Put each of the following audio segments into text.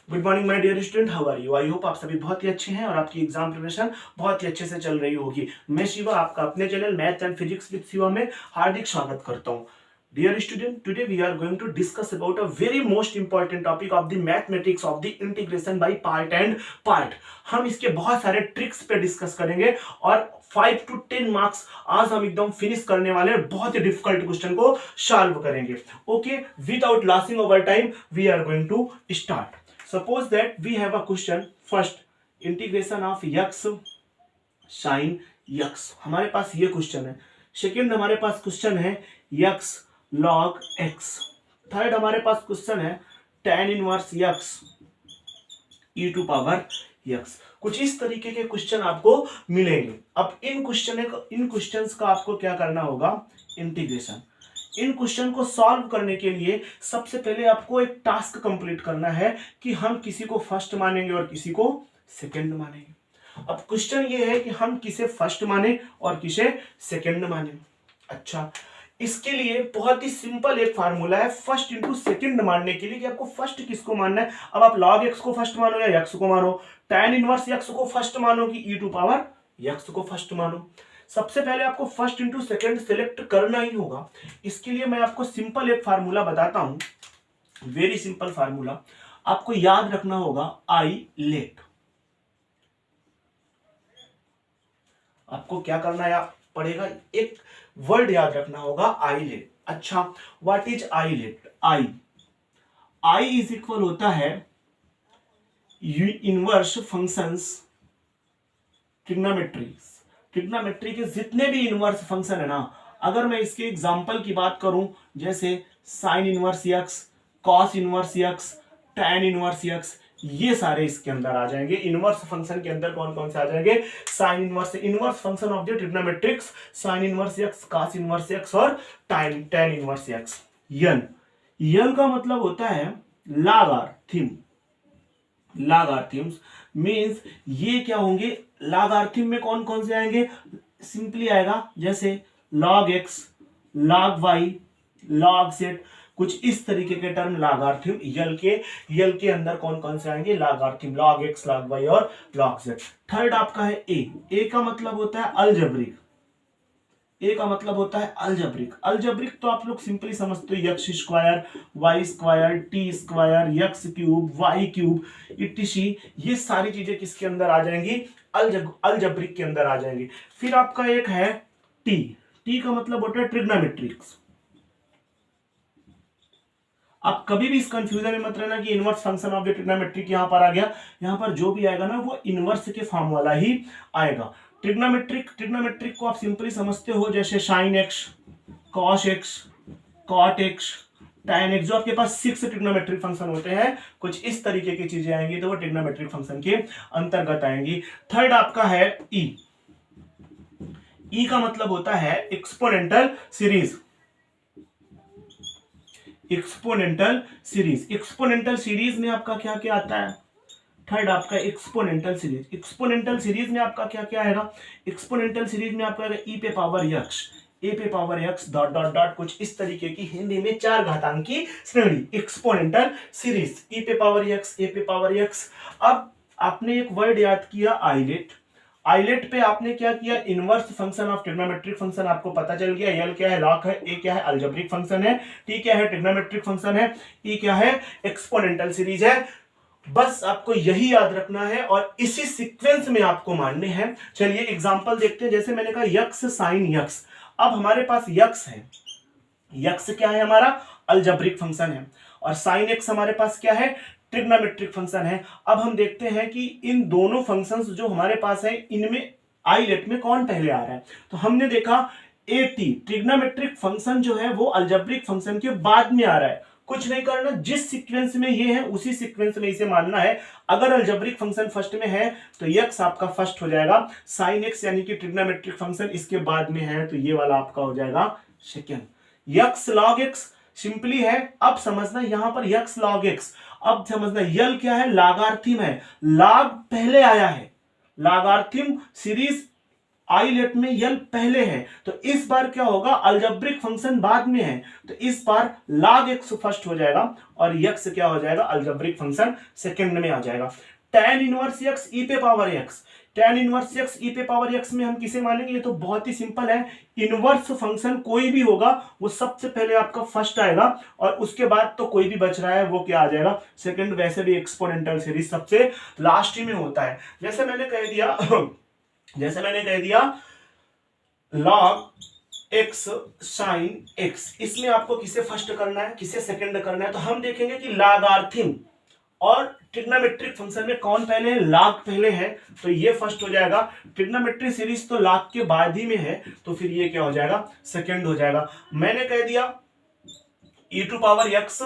Good morning my dear student, how are you? I hope आप सभी बहुत ही अच्छे हैं और आपकी एग्जाम प्रिपरेशन बहुत ही अच्छे से चल रही होगी। मैं शिवा आपका अपने channel math and physics with Shiva में हार्दिक स्वागत करता हूं। Dear student, today we are going to discuss about a very most important topic of the mathematics of the integration by part and part. हम इसके बहुत सारे ट्रिक्स पे डिस्कस करेंगे और 5 to 10 मार्क्स आज हम एकदम फिनिश करने वाले हैं। बहुत ही डिफिकल्ट क्वेश्चन को सॉल्व करेंगे। Okay, without losing over time we are going to start. Suppose that we have a question. First, integration of x sin x, हमारे पास ये क्वेश्चन है। सेकंड हमारे पास क्वेश्चन है x log x। थर्ड हमारे पास क्वेश्चन है tan inverse x e to power x। कुछ इस तरीके के क्वेश्चन आपको मिलेंगे। अब इन क्वेश्चंस का आपको क्या करना होगा? इंटीग्रेशन। इन क्वेश्चन को सॉल्व करने के लिए सबसे पहले आपको एक टास्क कंप्लीट करना है कि हम किसी को फर्स्ट मानेंगे और किसी को सेकंड मानेंगे। अब क्वेश्चन ये है कि हम किसे फर्स्ट माने और किसे सेकंड माने। अच्छा, इसके लिए बहुत ही सिंपल एक फार्मूला है फर्स्ट इंटू सेकंड मानने के लिए कि आपको फर्स्ट किसको मानना है। अब आप log x को फर्स्ट मानो या x को मानो, tan इनवर्स x को फर्स्ट मानो कि e टू पावर x को फर्स्ट मानो। सबसे पहले आपको फर्स्ट इंटू सेकंड सिलेक्ट करना ही होगा। इसके लिए मैं आपको सिंपल एक फार्मूला बताता हूं, वेरी सिंपल फार्मूला। आपको याद रखना होगा आई लेट। आपको क्या करना पड़ेगा? एक वर्ड याद रखना होगा आई लेट। अच्छा, what is I let? I is equal होता है इनवर्स फंक्शंस ट्रिग्नोमेट्री के जितने भी इनवर्स फंक्शन है ना। अगर मैं इसके एग्जांपल की बात करूं, जैसे sign inverse x, cos inverse x, tan inverse x, ये सारे इसके अंदर आ जाएंगे। इनवर्स फंक्शन के अंदर कौन कौन से आ जाएंगे? Sine inverse function of the trigonometrics, sine inverse x, cos inverse x और tan इनवर्स x। यन का मतलब होता है लॉगरिथम्स मींस ये क्या होंगे? लॉगरिथम में कौन कौन से आएंगे? सिंपली आएगा जैसे log x, log y, log z, कुछ इस तरीके के टर्म लॉगरिथम यल के अंदर कौन कौन से आएंगे? Logarithm, log x, log y और log z। थर्ड आपका है ए का मतलब होता है अल्जेब्रिक तो आप लोग सिंपली समझते हो, x square, y square, t square, x cube, y cube, etcetera, ये सारी चीजें किसके अंदर आ जाएंगी? अल्जेब्रिक के अंदर आ जाएंगी। फिर आपका एक है टी का मतलब होता है ट्रिग्नोमेट्रिक्स। आप कभी भी इस कंफ्यूजन में मत रहना कि inverse function of the trigonometric यहां पर आ गया। यहां पर जो भी आएगा ना वो इनवर्स के फॉर्म वाला ही आएगा। ट्रिग्नोमेट्रिक को आप सिंपली समझते हो जैसे sine x, cos x, cot x, tan x. जो आपके पास 6 ट्रिग्नोमेट्रिक फंक्शन होते हैं, कुछ इस तरीके की चीजें आएंगी तो वो ट्रिग्नोमेट्रिक फंक्शन के अंतर्गत आएंगी। थर्ड आपका है ई का मतलब होता है एक्सपोनेंटल सीरीज में आपका क्या क्या आता है? थर्ड आपका एक्सपोनेंटल सीरीज में आपका क्या क्या आएगा? एक्सपोनेंटल सीरीज में आपका e पे power x dot dot dot, कुछ इस तरीके की हिंदी में 4 घातांकी श्रेणी, एक्सपोनेंटल सीरीज, e पे पावर x। अब आपने एक वर्ड याद किया आइलेट पे आपने क्या किया? Inverse function of trigonometric function आपको पता चल गया। यल क्या है? लॉग है। ए क्या है? अलजेब्रिक फंक्शन है। टी क्या है? ट्रिग्नोमेट्रिक फंक्शन है। ई क्या है? एक्सपोनेंटल सीरीज है। बस आपको यही याद रखना है और इसी सीक्वेंस में आपको मानने हैं। चलिए एग्जांपल देखते हैं। जैसे मैंने कहा x sin x। अब हमारे पास x है, x क्या है? हमारा अलजेब्रिक फंक्शन है। और sin x हमारे पास क्या है? ट्रिग्नोमेट्रिक फंक्शन है। अब हम देखते हैं कि इन दोनों फंक्शंस जो हमारे पास है, इनमें आइलेट में कौन पहले आ रहा है। तो हमने देखा ट्रिग्नोमेट्रिक फंक्शन जो है वो अलजेब्रिक फंक्शन के बाद में आ रहा है। कुछ नहीं करना, जिस सीक्वेंस में ये है उसी सीक्वेंस में इसे मानना है। अगर अलजेब्रिक फंक्शन फर्स्ट में है तो x आपका फर्स्ट हो जाएगा। साइन x यानी कि ट्रिग्नोमेट्रिक फंक्शन इसके बाद में है तो ये वाला आपका हो जाएगा second. x log x simply है। अब समझना यहां पर x log x। अब समझना यल क्या है? लॉगरिथम है। लॉग पहले आया है, लॉगरिथम सीरीज आई लेट में यल पहले है, तो इस बार क्या होगा, अलजेब्रिक फंक्शन बाद में है, तो इस बार log x फर्स्ट हो जाएगा और x क्या हो जाएगा, अलजेब्रिक फंक्शन सेकंड में आ जाएगा। tan इनवर्स x e पे power x, tan inverse x e पे पावर x में हम किसे मानेंगे, ये तो बहुत ही सिंपल है, इनवर्स फंक्शन कोई भी होगा वो सबसे पहले आपका फर्स्ट आएगा और उसके बाद तो कोई भी बच रहा है वो क्या आ जाएगा, सेकंड। वैसे भी एक्सपोनेंशियल सीरीज सबसे लास्ट में होता है। जैसे मैंने कह दिया log x sin x, इसमें आपको किसे फर्स्ट करना है, किसे सेकंड करना है, तो हम देखेंगे कि लॉगरिथम और ट्रिग्नोमेट्रिक फंक्शन में कौन पहले है, log पहले है, तो ये फर्स्ट हो जाएगा। ट्रिग्नोमेट्रिक सीरीज तो log के बाद ही में है, तो फिर ये क्या हो जाएगा, सेकंड हो जाएगा। मैंने कह दिया e to power x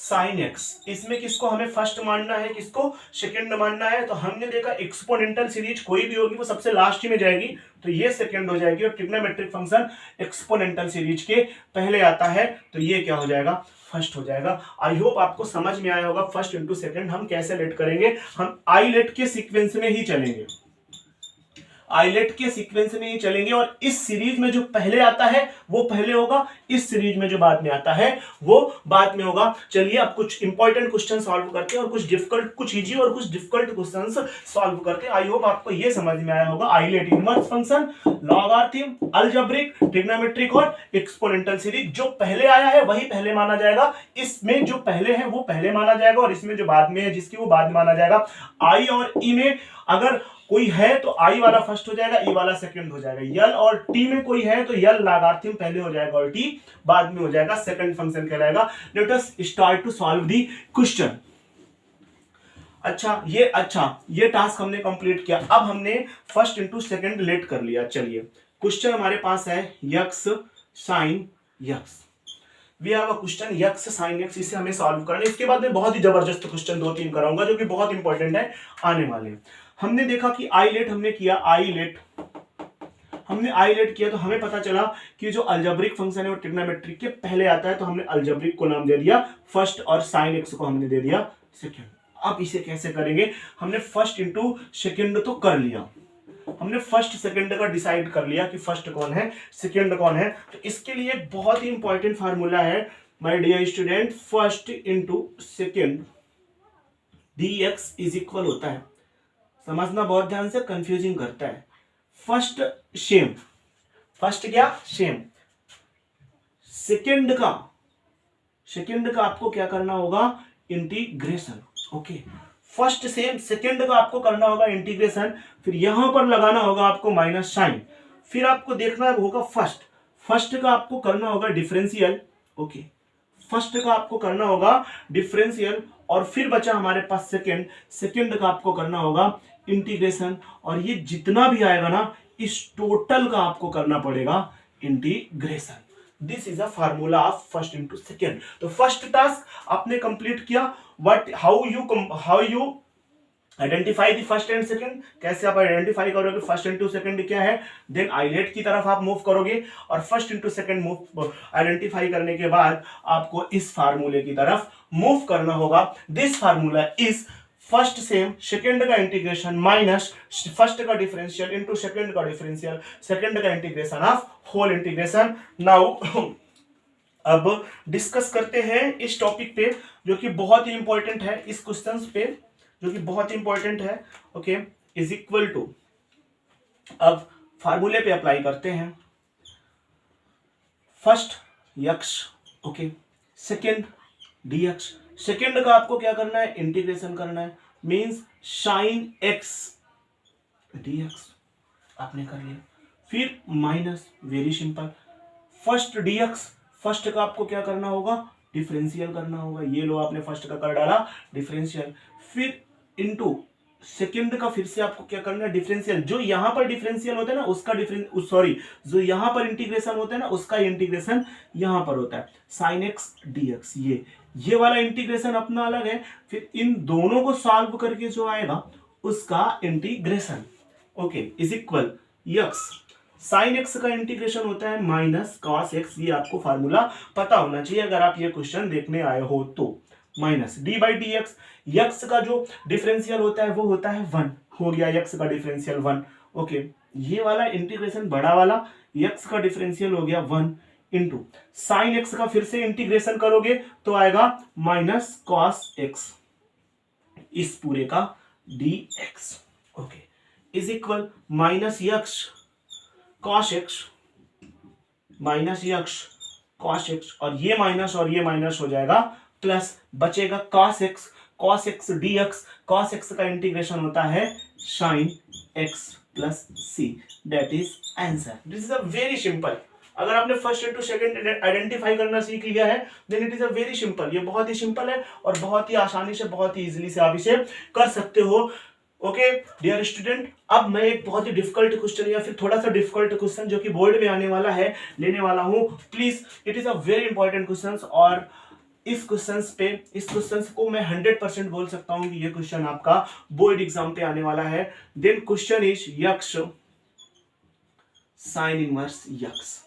sin x, इसमें किसको हमें फर्स्ट मानना है, किसको सेकंड मानना है, तो हमने देखा एक्सपोनेंशियल सीरीज कोई भी होगी वो सबसे लास्ट में जाएगी, तो ये सेकंड हो जाएगी, और ट्रिग्नोमेट्रिक फंक्शन एक्सपोनेंशियल सीरीज के पहले आता है, तो ये क्या हो जाएगा, फर्स्ट हो जाएगा। आई होप आपको समझ में आया होगा फर्स्ट इंटू सेकंड हम कैसे लेट करेंगे। हम आई लेट के सीक्वेंस में ही चलेंगे, आइलेट के सीक्वेंस में ही चलेंगे, और इस सीरीज में जो पहले आता है वो पहले होगा, इस सीरीज में जो बाद में आता है वो बाद में होगा। चलिए अब कुछ इंपॉर्टेंट क्वेश्चन सॉल्व करते हैं, और कुछ डिफिकल्ट, कुछ इजी और कुछ डिफिकल्ट क्वेश्चंस सॉल्व करते हैं। आई होप आपको ये समझ में आया होगा ILATE, inverse function, logarithm, algebraic, trigonometric और एक्सपोनेंशियल सीरीज। जो पहले आया है वही पहले माना जाएगा, इसमें जो पहले है वो पहले माना जाएगा, और इसमें जो बाद में है जिसकी वो बाद में माना जाएगा। आई और ई में अगर कोई है तो आई वाला फर्स्ट हो जाएगा, ई वाला सेकंड हो जाएगा। यल और टी में कोई है तो यल लॉगरिथम पहले हो जाएगा और टी बाद में हो जाएगा, सेकंड फंक्शन कहलाएगा। Let us start to solve the question. अच्छा ये टास्क हमने कंप्लीट किया। अब हमने फर्स्ट इंटू सेकंड लेट कर लिया। चलिए क्वेश्चन हमारे पास है x sin x। We have a question x sin x, इसे हमें सॉल्व करना है। इसके बाद मैं बहुत ही जबरदस्त क्वेश्चन 2-3 कराऊंगा जो कि बहुत इंपॉर्टेंट है आने वाले। हमने देखा कि आइलेट हमने किया, आइलेट किया तो हमें पता चला कि जो अलजेब्रिक फंक्शन है वो ट्रिग्नोमेट्रिक के पहले आता है, तो हमने अलजेब्रिक को नाम दे दिया फर्स्ट और साइन एक्स को हमने दे दिया सेकंड। अब इसे कैसे करेंगे, हमने फर्स्ट इंटू सेकंड तो कर लिया, हमने फर्स्ट सेकंड का डिसाइड कर लिया कि फर्स्ट कौन है सेकंड कौन है। तो इसके लिए बहुत ही इंपॉर्टेंट फार्मूला है my dear student, first into second dx is equal होता है, समझना बहुत ध्यान से, कंफ्यूजिंग करता है। फर्स्ट सेम, फर्स्ट क्या सेम, सेकंड का आपको क्या करना होगा, integration. Okay, first same, second का आपको करना होगा इंटीग्रेशन, फिर यहां पर लगाना होगा आपको माइनस साइन, फिर आपको देखना होगा फर्स्ट का आपको करना होगा डिफरेंशियल। ओके, फर्स्ट का आपको करना होगा डिफरेंशियल, और फिर बचा हमारे पास सेकंड का आपको करना होगा इंटीग्रेशन, और ये जितना भी आएगा ना इस टोटल का आपको करना पड़ेगा integration. This is a formula of first into second. तो फर्स्ट टास्क आपने कंप्लीट किया। How you identify the first and second, कैसे आप आइडेंटिफाई करोगे फर्स्ट इंटू सेकंड क्या है, देन आइलेट की तरफ आप मूव करोगे, और first into second move identify करने के बाद आपको इस फार्मूले की तरफ मूव करना होगा। This formula is first same, second का इंटीग्रेशन माइनस फर्स्ट का डिफरेंशियल इंटू सेकंड का डिफरेंशियल, सेकंड का integration of whole integration. Now अब डिस्कस करते हैं इस टॉपिक पे जो कि बहुत ही इंपॉर्टेंट है, इस क्वेश्चन पे जो कि बहुत इंपॉर्टेंट है। ओके, इज इक्वल टू, अब फार्मूले पे अप्लाई करते हैं। First x, okay, second dx, second का आपको क्या करना है, इंटीग्रेशन करना है, मींस sin x dx आपने कर लिया, फिर minus, very simple, first dx, first का आपको क्या करना होगा, डिफरेंशियल करना होगा, ये लो आपने फर्स्ट का कर डाला डिफरेंशियल, फिर इनटू सेकंड का फिर से आपको क्या करना है, डिफरेंशियल। जो यहां पर डिफरेंशियल होता है ना उसका जो यहां पर इंटीग्रेशन होता है ना उसका इंटीग्रेशन यहां पर होता है, sin x dx। ये वाला इंटीग्रेशन अपना अलग है, फिर इन दोनों को सॉल्व करके जो आएगा उसका integration. Okay, is equal x, sin x का इंटीग्रेशन होता है माइनस cos x। ये आपको फार्मूला पता होना चाहिए अगर आप ये क्वेश्चन देखने आए हो तो। Minus D by D x, x का जो डिफरेंशियल होता है वो होता है 1, हो गया यक्स का डिफरेंशियल 1। ओके, ये वाला इंटीग्रेशन बड़ा वाला x का डिफरेंशियल हो गया 1 इंटू साइन एक्स का फिर से इंटीग्रेशन करोगे तो आएगा माइनस कॉस एक्स इस पूरे का dx okay is equal minus x cos x और ये माइनस हो जाएगा प्लस बचेगा cos x dx का इंटीग्रेशन होता है sin x plus c that is answer. This is a very simple. अगर आपने फर्स्ट इंटू सेकंड आइडेंटिफाई करना सीख लिया है then it is a very simple. ये बहुत ही सिंपल है और बहुत ही आसानी से बहुत ही इजीली से आप इसे कर सकते हो। ओके डियर स्टूडेंट, अब मैं एक बहुत ही डिफिकल्ट क्वेश्चन या फिर थोड़ा सा डिफिकल्ट क्वेश्चन जो कि बोर्ड में आने वाला है लेने वाला हूं। Please it is a very important question और इस क्वेश्चन को मैं 100% बोल सकता हूं कि ये क्वेश्चन आपका बोर्ड एग्जाम पे आने वाला है। Then question is x sine inverse x.